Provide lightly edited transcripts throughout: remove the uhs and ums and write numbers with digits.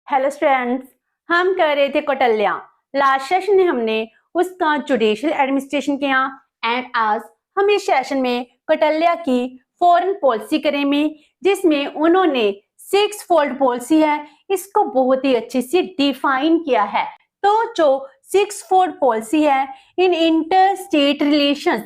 Hello students, हम कर रहे थे कौटिल्य। लास्ट सेशन में हमने उसका जुडिशियल एडमिनिस्ट्रेशन किया एंड आज हम इस सेशन में कौटिल्य की फॉरेन पॉलिसी करेंगे, जिसमें उन्होंने 6 फोल्ड पॉलिसी है, इसको बहुत ही अच्छे से डिफाइन किया है। तो जो 6 फोल्ड पॉलिसी है इन इंटर स्टेट रिलेशन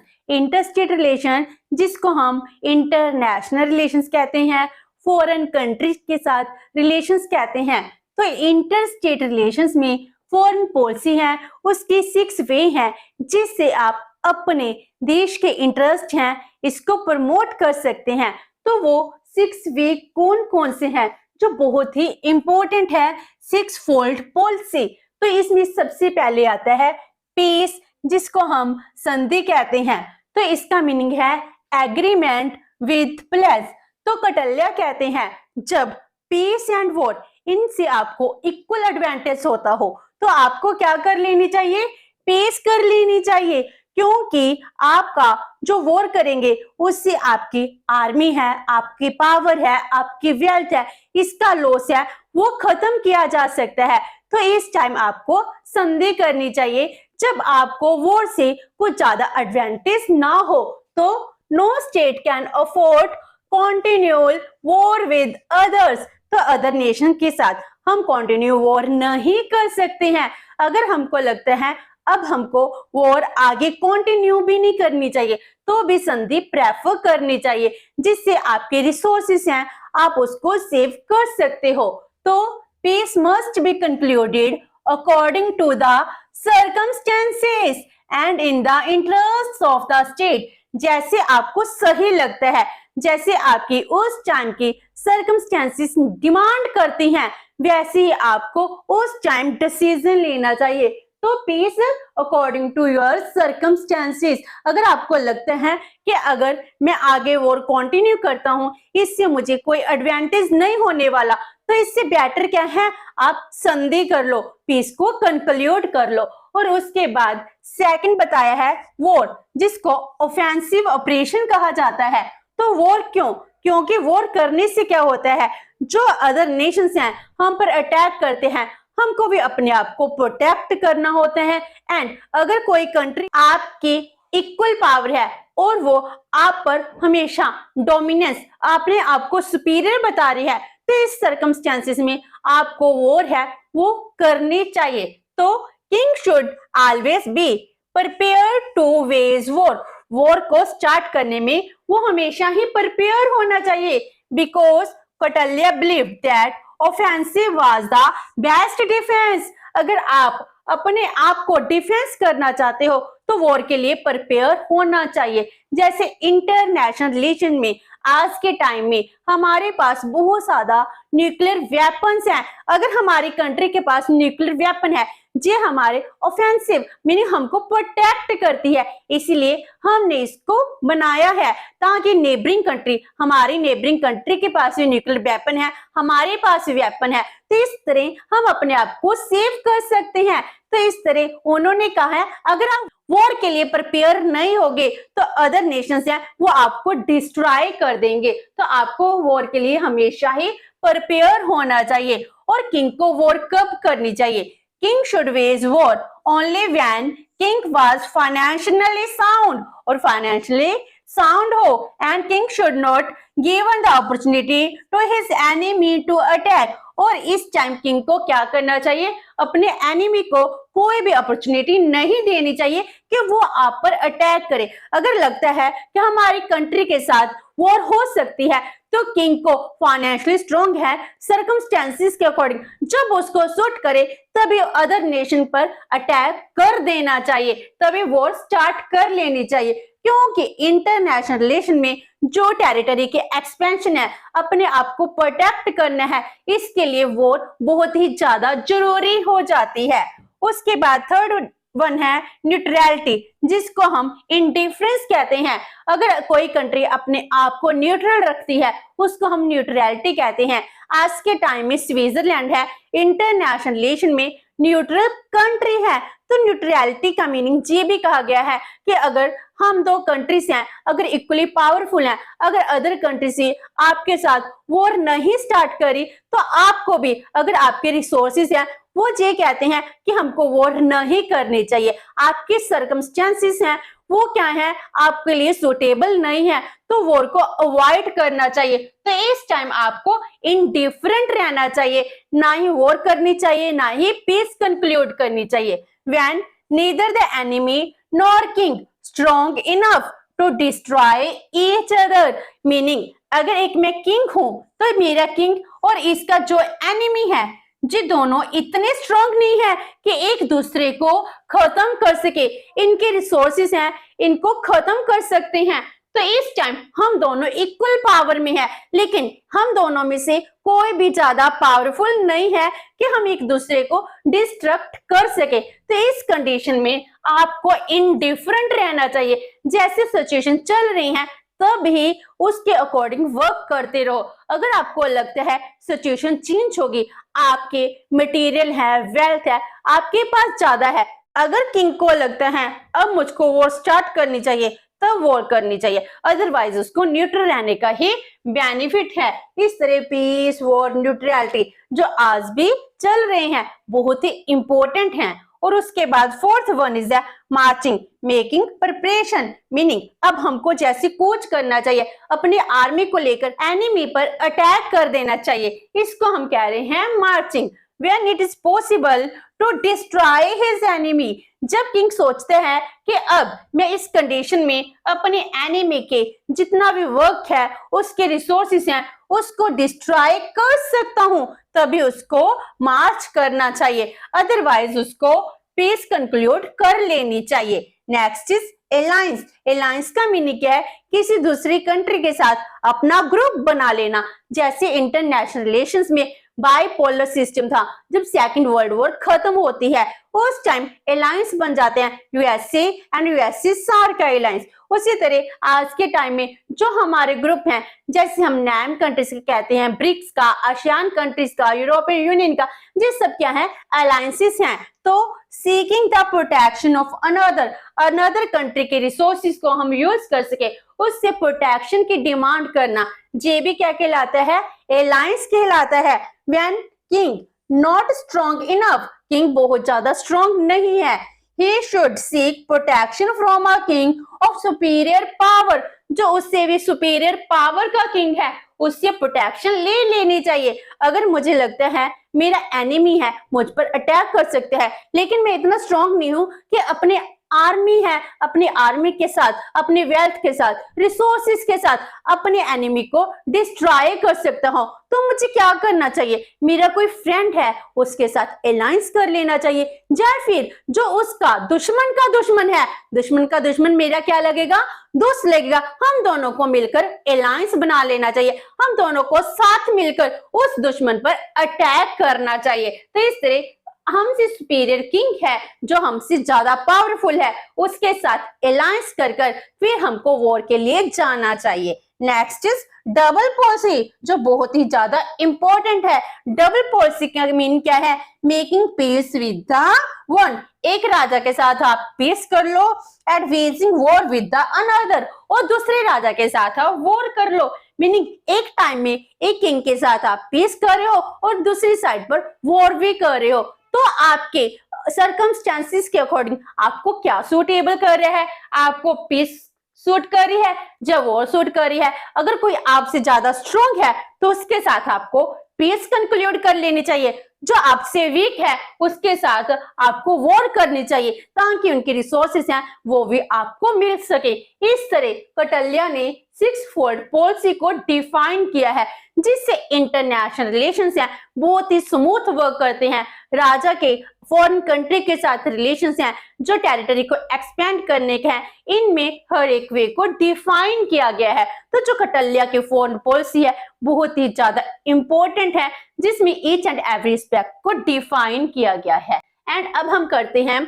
जिसको हम इंटरनेशनल रिलेशंस कहते हैं, फॉरेन कंट्रीज के साथ रिलेशंस कहते हैं। तो इंटर स्टेट रिलेशंस में फॉरेन पॉलिसी है, उसकी 6 वे हैं जिससे आप अपने देश के इंटरेस्ट हैं इसको प्रमोट कर सकते हैं। तो वो 6 वे कौन कौन से हैं जो बहुत ही इंपॉर्टेंट है 6 फोल्ड पॉलिसी। तो इसमें सबसे पहले आता है पीस, जिसको हम संधि कहते हैं। तो इसका मीनिंग है एग्रीमेंट विद प्लेज। तो कौटिल्य कहते हैं जब पीस एंड वॉर इनसे आपको इक्वल एडवांटेज होता हो तो आपको क्या कर लेनी चाहिए, पीस कर लेनी चाहिए, क्योंकि आपका जो वॉर करेंगे उससे आपकी आर्मी है, आपकी पावर है, आपकी वेल्थ है, इसका लॉस है वो खत्म किया जा सकता है। तो इस टाइम आपको संधि करनी चाहिए जब आपको वॉर से कुछ ज्यादा एडवांटेज ना हो। तो no state can afford continual war with others. तो अदर नेशन के साथ हम कंटिन्यू वॉर नहीं कर सकते हैं। अगर हमको लगता है अब हमको वॉर आगे कंटिन्यू भी नहीं करनी चाहिए तो भी संधि प्रेफर करनी चाहिए, जिससे आपके रिसोर्सेस हैं आप उसको सेव कर सकते हो। तो peace must be concluded according to the circumstances and in the interest of the state. जैसे आपको सही लगता है, जैसे आपकी उस टाइम की सर्कमस्टेंसेस डिमांड करती हैं, वैसे ही आपको उस टाइम डिसीजन लेना चाहिए। तो peace according to your circumstances. अगर आपको लगता है कि अगर मैं आगे वॉर कंटिन्यू करता हूं इससे मुझे कोई एडवांटेज नहीं होने वाला, तो इससे बेटर क्या है आप संधि कर लो, पीस को कंक्लूड कर लो। और उसके बाद सेकंड बताया है वॉर, जिसको ऑफेंसिव ऑपरेशन कहा जाता है। तो वॉर क्यों? क्योंकि वॉर करने से क्या होता है, जो अदर नेशंस हैं हम पर अटैक करते हैं, हमको भी अपने आप को प्रोटेक्ट करना होता है। एंड अगर कोई कंट्री आपकी इक्वल पावर है और वो आप पर हमेशा डोमिनेंस अपने आप को सुपीरियर बता रही है, तो इस सर्कमस्टेंसेस में आपको वॉर है वो करनी चाहिए। तो king should always be prepared to wage war. War को स्टार्ट करने में वो हमेशा ही प्रिपेयर होना चाहिए, because Kautilya believe that offensive was the best defence. अगर आप अपने आप को डिफेंस करना चाहते हो तो वॉर के लिए प्रिपेयर होना चाहिए। जैसे इंटरनेशनल रिलेशन में आज के टाइम में हमारे पास बहुत ज्यादा न्यूक्लियर वेपन्स हैं। अगर हमारी कंट्री के पास न्यूक्लियर वेपन है जे हमारे ऑफेंसिव मीनिंग हमको प्रोटेक्ट करती है, इसीलिए हमने इसको बनाया है ताकि नेबरिंग कंट्री, हमारी नेबरिंग कंट्री के पास भी न्यूक्लियर वेपन है, हमारे पास भी वेपन है, तो इस तरह हम अपने आप को सेव कर सकते हैं। तो इस तरह उन्होंने कहा है अगर आप वॉर के लिए प्रिपेयर नहीं होगे तो अदर नेशंस हैं वो आपको डिस्ट्रॉय कर देंगे। तो आपको वॉर के लिए हमेशा ही प्रिपेयर होना चाहिए। और किंग को वॉर कब करनी चाहिए? King should wage war only when king was financially sound, और फाइनेंशियली साउंड हो, and king should not given the opportunity to his enemy to attack. और इस टाइम किंग को क्या करना चाहिए, अपने एनिमी को कोई भी अपॉर्चुनिटी नहीं देनी चाहिए कि वो आप पर अटैक करे। अगर लगता है कि हमारी कंट्री के साथ वॉर हो सकती है तो किंग को फाइनेंशियली स्ट्रॉन्ग है, सर्कमस्टेंसेस के अकॉर्डिंग जब उसको सूट करे तभी अदर नेशन पर अटैक कर देना चाहिए, तभी वॉर स्टार्ट कर लेनी चाहिए। क्योंकि इंटरनेशनल रिलेशन में जो टेरिटरी के एक्सपेंशन है, अपने आप को प्रोटेक्ट करना है, इसके लिए वॉर बहुत ही ज्यादा जरूरी हो जाती है। उसके बाद थर्ड वन है न्यूट्रलिटी, जिसको हम इंडिफरेंस कहते हैं। अगर कोई कंट्री अपने आप को न्यूट्रल रखती है उसको हम न्यूट्रलिटी कहते हैं। आज के टाइम में स्विट्जरलैंड है इंटरनेशनल रिलेशन में न्यूट्रल कंट्री है। तो न्यूट्रलिटी का मीनिंग ये भी कहा गया है कि अगर हम दो कंट्रीज हैं, अगर इक्वली पावरफुल हैं, अगर अदर कंट्री से आपके साथ वॉर नहीं स्टार्ट करी तो आपको भी, अगर आपके रिसोर्सेज हैं, वो ये कहते हैं कि हमको वॉर नहीं करनी चाहिए। आपके सर्कमस्टेंसेस हैं वो क्या है, आपके लिए सुटेबल नहीं है, तो वॉर को अवॉइड करना चाहिए। तो इस टाइम आपको इनडिफरेंट रहना चाहिए, ना ही वॉर करनी चाहिए, ना ही पीस कंक्लूड करनी चाहिए। When neither the enemy nor king strong enough to destroy each other, meaning अगर एक मैं किंग हूं तो मेरा किंग और इसका जो एनिमी है, जी दोनों इतने स्ट्रॉन्ग नहीं है कि एक दूसरे को खत्म कर सके, इनके रिसोर्सेस हैं इनको खत्म कर सकते हैं। तो इस टाइम हम दोनों इक्वल पावर में है, लेकिन हम दोनों में से कोई भी ज्यादा पावरफुल नहीं है कि हम एक दूसरे को डिस्ट्रक्ट कर सके। तो इस कंडीशन में आपको इनडिफरेंट रहना चाहिए, जैसे सिचुएशन चल रही है तभी उसके अकॉर्डिंग वर्क करते रहो। अगर आपको लगता है सिचुएशन चेंज होगी, आपके मटेरियल है, वेल्थ है, आपके पास ज्यादा है, अगर किंग को लगता है अब मुझको वॉर स्टार्ट करनी चाहिए तब वॉर करनी चाहिए, अदरवाइज उसको न्यूट्रल रहने का ही बेनिफिट है। इस तरह पीस, वॉर, न्यूट्रलिटी जो आज भी चल रहे हैं बहुत ही इंपॉर्टेंट हैं। और उसके बाद fourth one is the marching, making preparation, meaning अब हमको जैसे कूच करना चाहिए, अपनी आर्मी को लेकर एनिमी पर अटैक कर देना चाहिए, इसको हम कह रहे हैं marching. When it is possible to destroy his enemy, जब किंग सोचते हैं कि अब मैं इस कंडीशन में अपने एनिमी के जितना भी वर्क है, उसके रिसोर्सेस हैं, उसको डिस्ट्रॉय कर सकता हूं, तभी उसको मार्च करना चाहिए, अदरवाइज उसको पीस कंक्लूड कर लेनी चाहिए। Next is alliance. अलायंस का मीनिंग क्या है, किसी दूसरी कंट्री के साथ अपना ग्रुप बना लेना। जैसे इंटरनेशनल रिलेशंस में बाइपोलर सिस्टम था, जब सेकंड वर्ल्ड वॉर खत्म होती है उस टाइम अलायंस बन जाते हैं, यूएसए एंड यूएसए सार का अलायंस। उसी तरह आज के टाइम में जो हमारे ग्रुप हैं, जैसे हम नैम कंट्रीज कहते हैं, ब्रिक्स का, आसियान कंट्रीज का, यूरोपियन यूनियन का, ये सब क्या है, अलायंसेस हैं। तो seeking the protection of another country के रिसोर्सेज को हम यूज कर सके, उससे प्रोटेक्शन की डिमांड करना, ये भी क्या कहलाता है, अलायंस कहलाता है। When king not strong enough, king बहुत ज्यादा स्ट्रॉन्ग नहीं है, he should seek protection from a king of superior power, जो उससे भी सुपीरियर पावर का किंग है उससे प्रोटेक्शन ले लेनी चाहिए। अगर मुझे लगता है मेरा एनिमी है, मुझ पर अटैक कर सकते हैं, लेकिन मैं इतना स्ट्रॉन्ग नहीं हूं कि अपने आर्मी है, अपनी आर्मी के साथ, अपने वेल्थ के साथ, रिसोर्सेस के साथ अपने एनिमी को डिस्ट्रॉय कर सकता हूं, तो मुझे क्या करना चाहिए, मेरा कोई फ्रेंड है उसके साथ अलायंस कर लेना चाहिए, या फिर जो उसका दुश्मन का दुश्मन है, दुश्मन का दुश्मन मेरा क्या लगेगा, दोस्त लगेगा, हम दोनों को मिलकर अलायंस बना लेना चाहिए, हम दोनों को साथ मिलकर उस दुश्मन पर अटैक करना चाहिए। तो इस तरह हमसे सुपीरियर किंग है, जो हमसे ज्यादा पावरफुल है, उसके साथ अलायंस कर फिर हमको वॉर के लिए जाना चाहिए। नेक्स्ट इज डबल पॉलिसी, जो बहुत ही ज्यादा इंपॉर्टेंट है। डबल पॉलिसी का मीनिंग क्या है, making peace with the one, एक राजा के साथ आप पीस कर लो, and waging war with the another, और दूसरे राजा के साथ आप वॉर कर लो। मीनिंग एक टाइम में एक किंग के साथ आप पीस कर रहे हो और दूसरी साइड पर वॉर भी कर रहे हो, तो आपके सर्कमस्टेंसेस के अकॉर्डिंग आपको क्या सूटेबल कर रहा है, आपको पीस सूट कर रही है, जब वॉर सूट कर रही है। अगर कोई आपसे ज्यादा स्ट्रॉन्ग है तो उसके साथ आपको पीस कंक्लूड कर लेनी चाहिए, जो आपसे वीक है उसके साथ आपको वॉर करनी चाहिए, ताकि उनके रिसोर्सेस हैं वो भी आपको मिल सके। इस तरह कौटिल्य ने 6 फोल्ड पॉलिसी को डिफाइन किया है, जिससे इंटरनेशनल रिलेशंस हैं बहुत ही स्मूथ वर्क करते हैं। राजा के फॉरेन कंट्री के साथ रिलेशंस हैं जो टेरिटरी को एक्सपेंड करने के हैं, इनमें हर एक वे को डिफाइन किया गया है। तो जो कौटिल्य की फॉरेन पॉलिसी है बहुत ही ज्यादा इंपॉर्टेंट है, जिसमें ईच एंड एवरी एस्पेक्ट को डिफाइन किया गया है। एंड अब हम करते हैं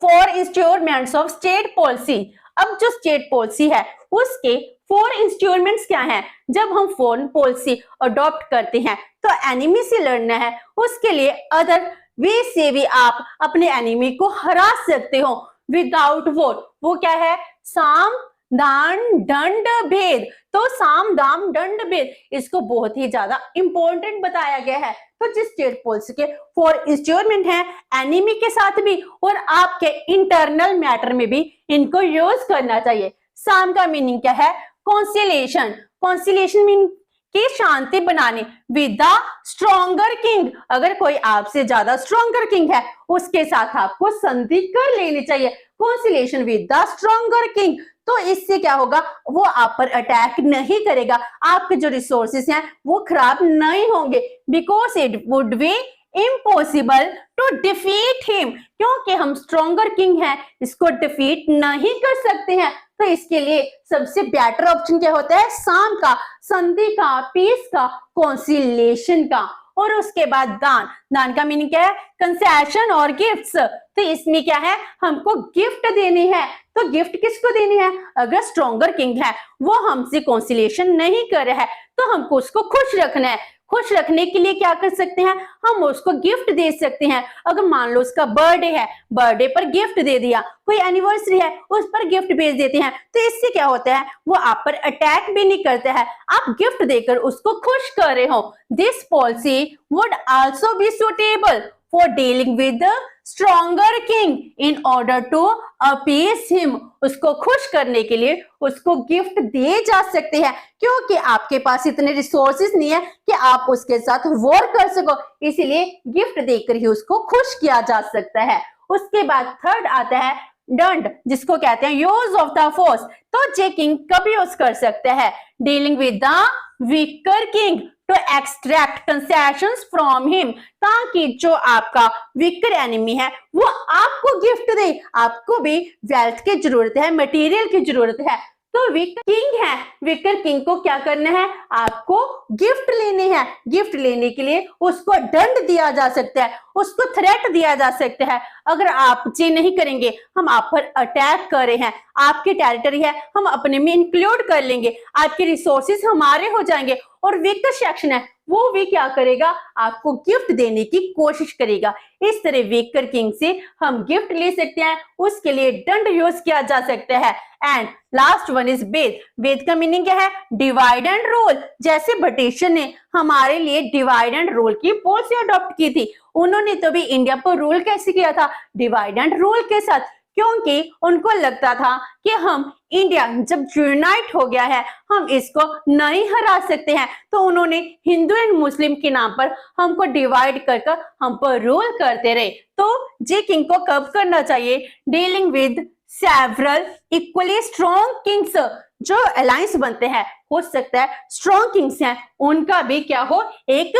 4 इंस्ट्रूमेंट्स ऑफ स्टेट पॉलिसी। अब जो स्टेट पॉलिसी है उसके 4 इंस्ट्रूमेंट्स क्या हैं। जब हम फॉरेन पॉलिसी अडॉप्ट करते हैं तो एनिमी से लड़ना है, उसके लिए अदर वे से भी आप अपने एनिमी को हरा सकते हो विदाउट वॉर। वो क्या है? साम दान दंड भेद। तो साम दाम दंड भेद इसको बहुत ही ज्यादा इंपॉर्टेंट बताया गया है। तो जिस स्टेट पॉलिसी के 4 इंस्ट्रूमेंट हैं एनिमी के साथ भी और आपके इंटरनल मैटर में भी इनको यूज करना चाहिए। साम का मीनिंग क्या है? कॉन्सिलेशन। कॉन्सिलेशन मीन कि शांति बनाने विद द स्ट्रॉन्गर किंग। अगर कोई आपसे ज्यादा स्ट्रॉन्गर किंग है उसके साथ आपको संधि कर लेनी चाहिए। Conciliation with the stronger king. तो इससे क्या होगा? वो आप पर अटैक नहीं करेगा, आपके जो रिसोर्सेस हैं वो खराब नहीं होंगे। Because it would be impossible to defeat him. क्योंकि हम स्ट्रॉन्गर किंग हैं, इसको डिफीट नहीं कर सकते हैं। तो इसके लिए सबसे बेटर ऑप्शन क्या होता है? साम का, संधि का, पीस का, कॉन्सिलेशन का। और उसके बाद दान। दान का मीनिंग क्या है? कंसेशन और गिफ्ट्स। तो इसमें क्या है? हमको गिफ्ट देनी है। तो गिफ्ट किसको देनी है? अगर स्ट्रॉन्गर किंग है वो हमसे कॉन्सिलेशन नहीं कर रहा है तो हमको उसको खुश रखना है। खुश रखने के लिए क्या कर सकते हैं? हम उसको गिफ्ट दे सकते हैं। अगर मान लो उसका बर्थडे है, बर्थडे पर गिफ्ट दे दिया, कोई एनिवर्सरी है उस पर गिफ्ट भेज देते हैं। तो इससे क्या होता है? वो आप पर अटैक भी नहीं करता है, आप गिफ्ट देकर उसको खुश कर रहे हो। This policy would also be suitable for dealing with the stronger king in order to appease him। उसको खुश करने के लिए उसको गिफ्ट दिए जा सकते हैं क्योंकि आपके पास इतने रिसोर्सेस नहीं है कि आप उसके साथ वॉर कर सको, इसीलिए गिफ्ट देकर ही उसको खुश किया जा सकता है। उसके बाद थर्ड आता है दंड, जिसको कहते हैं यूज ऑफ द फोर्स। तो जे किंग कब यूज कर सकता है? Dealing with the weaker king to extract concessions from him. ताकि जो आपका वीकर एनिमी है वो आपको गिफ्ट दे। आपको भी वेल्थ की जरूरत है, मटेरियल की जरूरत है। तो वीकर किंग है, वीकर किंग को क्या करना है? आपको गिफ्ट लेने हैं। गिफ्ट लेने के लिए उसको दंड दिया जा सकता है, उसको थ्रेट दिया जा सकता है। अगर आप ये नहीं करेंगे, हम आप पर अटैक कर रहे हैं, आपकी टेरिटरी है हम अपने में इंक्लूड कर लेंगे, आपके रिसोर्सेज हमारे हो जाएंगे। और वीकर सेक्शन है वो भी क्या करेगा? आपको गिफ्ट देने की कोशिश करेगा। इस तरह वीकर किंग से हम गिफ्ट ले सकते हैं, उसके लिए दंड यूज किया जा सकता है। एंड लास्ट वन इज भेद। भेद का मीनिंग क्या है? Divide and rule. जैसे ब्रिटिश ने हमारे लिए डिवाइड एंड रूल की पॉलिसी अडॉप्ट की थी, उन्होंने तो भी इंडिया पर रूल कैसे किया था? डिवाइड एंड रूल के साथ। क्योंकि उनको लगता था कि हम इंडिया जब यूनाइट हो गया है हम इसको नहीं हरा सकते हैं, तो उन्होंने हिंदू एंड मुस्लिम के नाम पर हमको डिवाइड कर हम पर रूल करते रहे। तो जे किंग को कब करना चाहिए? Dealing with several equally strong Kings. जो अलायंस बनते हैं, हो सकता है स्ट्रॉन्ग किंग्स हैं उनका भी क्या हो? एक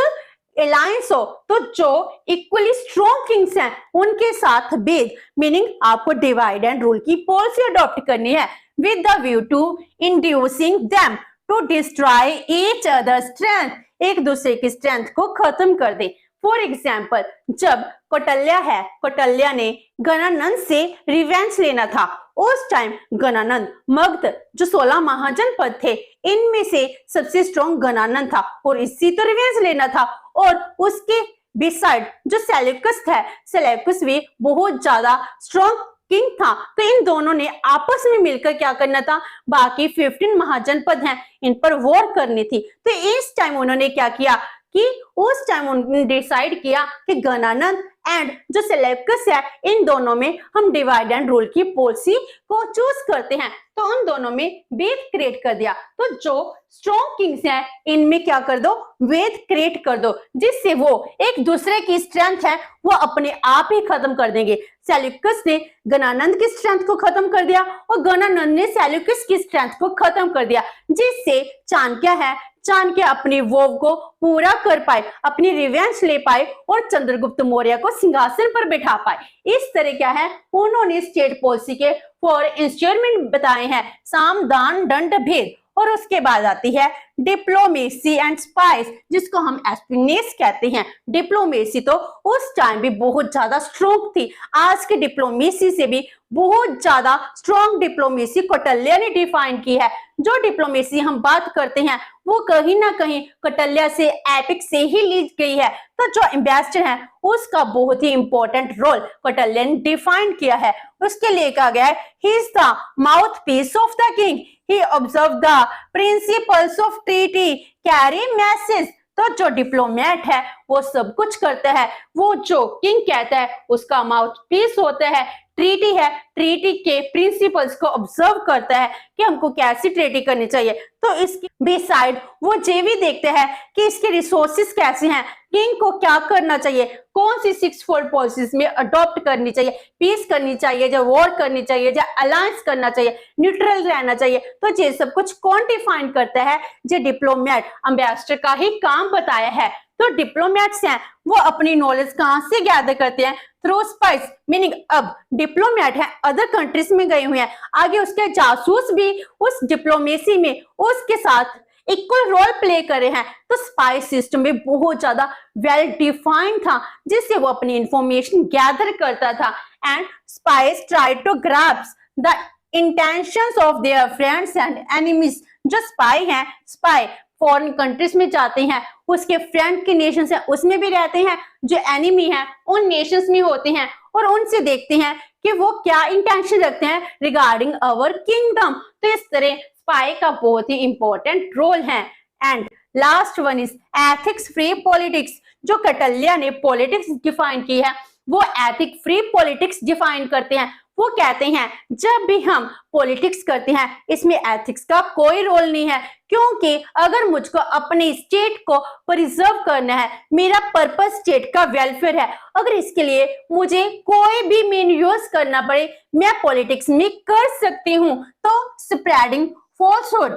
अलायंस हो। तो जो इक्वली स्ट्रॉन्ग किंग्स हैं उनके साथ भेद, मीनिंग आपको डिवाइड एंड रूल की पॉलिसी अडॉप्ट करनी है with the view to inducing them to destroy each other strength. एक दूसरे की स्ट्रेंथ को खत्म कर दे। फॉर एग्जाम्पल, जब कौटिल्य है, कौटिल्य ने गणानंद से रिवेंज लेना था। उस टाइम गणानंद मगध जो 16 महाजनपद थे इनमें से सबसे स्ट्रॉन्ग गणानंद था और इसी तो रिवेंज लेना था। और उसके बिसाइड जो सेल्यूकस था, सेल्यूकस भी बहुत ज्यादा स्ट्रॉन्ग किंग था। तो इन दोनों ने आपस में मिलकर क्या करना था? बाकी 15 महाजनपद हैं इन पर वॉर करनी थी। तो इस टाइम उन्होंने क्या किया कि उस टाइम उन्होंने डिसाइड किया कि गणानंद एंड जो सेल्यूकस है इन दोनों में हम डिवाइड एंड रूल की पॉलिसी को चूज करते हैं। तो उन दोनों में भेद क्रिएट कर दिया। तो जो स्ट्रॉन्ग किंग्स हैं इनमें क्या कर दो? भेद क्रिएट कर दो, जिससे वो एक दूसरे की स्ट्रेंथ है वो अपने आप ही खत्म कर देंगे। सेल्यूकस ने गणानंद की स्ट्रेंथ को खत्म कर दिया और गणानंद ने सेल्यूकस की स्ट्रेंथ को खत्म कर दिया, जिससे चाणक्य है, चाणक्य अपनी वोव को पूरा कर पाए, अपनी रिवेंज ले पाए और चंद्रगुप्त मौर्य को सिंहासन पर बैठा पाए। इस तरह क्या है? उन्होंने स्टेट पॉलिसी के 4 इंस्ट्रूमेंट बताए हैं, साम दान दंड भेद। और उसके बाद आती है डिप्लोमेसी एंड स्पाइस, जिसको हम एस्पिनेस कहते हैं। डिप्लोमेसी तो उस टाइम भी बहुत ज्यादा स्ट्रॉन्ग थी, आज की डिप्लोमेसी से भी बहुत ज्यादा स्ट्रॉन्ग डिप्लोमेसी कौटिल्य ने डिफाइन की है। जो डिप्लोमेसी हम बात करते हैं वो कहीं ना कहीं कौटिल्य से एपिक से ही ली गई है। तो जो एम्बेसडर है उसका बहुत ही इंपॉर्टेंट रोल कौटिल्य ने डिफाइन किया है। उसके लिए कहा गया है he is the mouthpiece of the king, he observe the principles of treaty, carry message. तो जो डिप्लोमेट है वो सब कुछ करता है, वो जो किंग कहता है उसका माउथ पीस होता है। ट्रीटी है, ट्रीटी के प्रिंसिपल्स को ऑब्जर्व करता है कि हमको कैसी ट्रीटी करनी चाहिए। तो इसके बिसाइड वो ये भी देखते हैं कि इसके रिसोर्सेस कैसे हैं, किंग को क्या करना चाहिए, कौन सी 6 फोल्ड पॉलिसीज में अडॉप्ट करनी चाहिए, पीस करनी चाहिए या वॉर करनी चाहिए या अलायंस करना चाहिए, न्यूट्रल रहना चाहिए। तो ये सब कुछ कौन डिफाइन करता है, ये डिप्लोमेट एम्बेसडर का ही काम बताया है। तो डिप्लोमेट्स हैं वो अपनी नॉलेज कहां से गैदर करते हैं, थ्रू स्पाइस, मीनिंग अब डिप्लोमेट है अदर कंट्रीज में गए हुए हैं, आगे उसके जासूस भी उस डिप्लोमेसी में उसके साथ इक्वल रोल प्ले करे हैं। तो स्पाई सिस्टम में बहुत ज्यादा वेल डिफाइंड था जिससे वो अपनी इंफॉर्मेशन गैदर करता था। And spies try to grasp the intentions of their friends and enemies. जो स्पाई हैं, स्पाई फॉरेन कंट्रीज में जाते हैं, उसके फ्रेंड के नेशंस हैं उसमें भी रहते हैं, जो एनिमी है उन नेशंस में होते हैं और उनसे देखते हैं कि वो क्या इंटेंशन रखते हैं रिगार्डिंग अवर किंगडम। तो इस तरह स्पाई का बहुत ही इंपॉर्टेंट रोल है। And last one is ethics free politics. जो कौटिल्य ने पॉलिटिक्स डिफाइन की है वो एथिक फ्री पॉलिटिक्स डिफाइन करते हैं। वो कहते हैं जब भी हम पॉलिटिक्स करते हैं इसमें एथिक्स का कोई रोल नहीं है, क्योंकि अगर मुझको अपने स्टेट को प्रिजर्व करना है, मेरा पर्पस स्टेट का वेलफेयर है, अगर इसके लिए मुझे कोई भी मीन यूज करना पड़े मैं पॉलिटिक्स में कर सकती हूँ। तो spreading falsehood,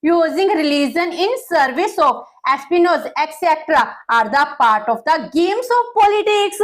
using religion in service of espionage, etc. are the part of the games of politics.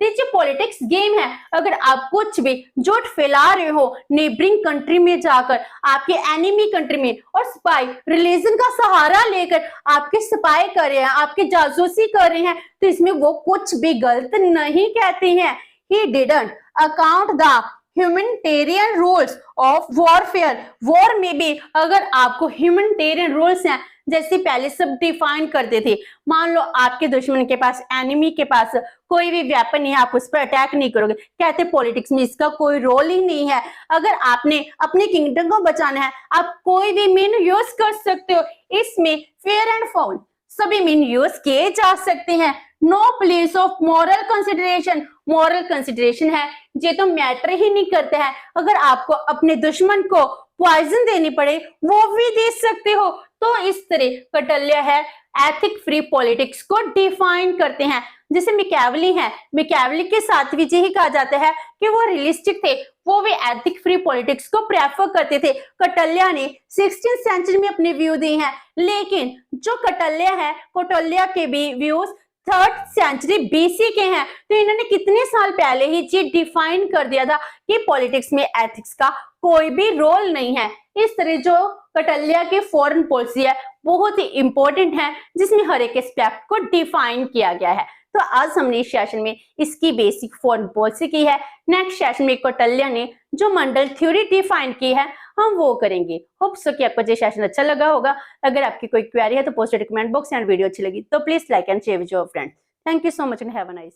देखिए पॉलिटिक्स गेम है, अगर आप कुछ भी झूठ फैला रहे हो नेबरिंग कंट्री में जाकर, आपके एनिमी कंट्री में, और स्पाई रिलीजन का सहारा लेकर आपके स्पाई कर रहे हैं, आपके जासूसी कर रहे हैं, तो इसमें वो कुछ भी गलत नहीं कहते हैं। He didn't account the humanitarian rules of warfare. War में भी अगर आपको ह्यूमैनिटेरियन रूल्स हैं, जैसे पहले सब डिफाइन करते थे, मान लो आपके दुश्मन के पास, एनिमी के पास कोई भी वेपन नहीं है, आप उस पर अटैक नहीं करोगे, कहते पॉलिटिक्स में इसका कोई रोल ही नहीं है। अगर आपने अपने किंगडम को बचाना है आप कोई भी मीन यूज कर सकते हो, इसमें फेयर एंड फाउल सभी मीन यूज किए जा सकते हैं। No place of moral consideration, moral consideration है ये तो मैटर ही नहीं करता है। अगर आपको अपने दुश्मन को पॉइजन देनी पड़े वो भी दे सकते हो। तो इस तरह कौटिल्य है एथिक फ्री पॉलिटिक्स को डिफाइन करते हैं। जैसे मैकियावेली है, मैकियावेली के साथ भी यही कहा जाता है कि वो रियलिस्टिक थे, वो भी एथिक फ्री पॉलिटिक्स को प्रेफर करते थे। कौटिल्य ने 16th सेंचुरी में अपने व्यू दिए हैं, लेकिन जो कौटिल्य है, कौटिल्य के भी व्यूज 3rd सेंचुरी बीसी के हैं। तो इन्होंने कितने साल पहले ही ये डिफाइन कर दिया था कि पॉलिटिक्स में एथिक्स का कोई भी रोल नहीं है। इस तरह जो कौटिल्य की फॉरेन पॉलिसी है बहुत ही इंपॉर्टेंट है, जिसमें हर एक एस्पेक्ट को डिफाइन किया गया है। तो आज हमने इस सेशन में इसकी बेसिक फॉरेन पॉलिसी की है। नेक्स्ट सेशन में कौटिल्य ने जो मंडल थ्योरी डिफाइन की है हम वो करेंगे। होप सो कि आपको ये सेशन अच्छा लगा होगा। अगर आपकी कोई क्वेरी है तो post comment box and video अच्छी लगी तो please like and share with your friend. Thank you so much and have a nice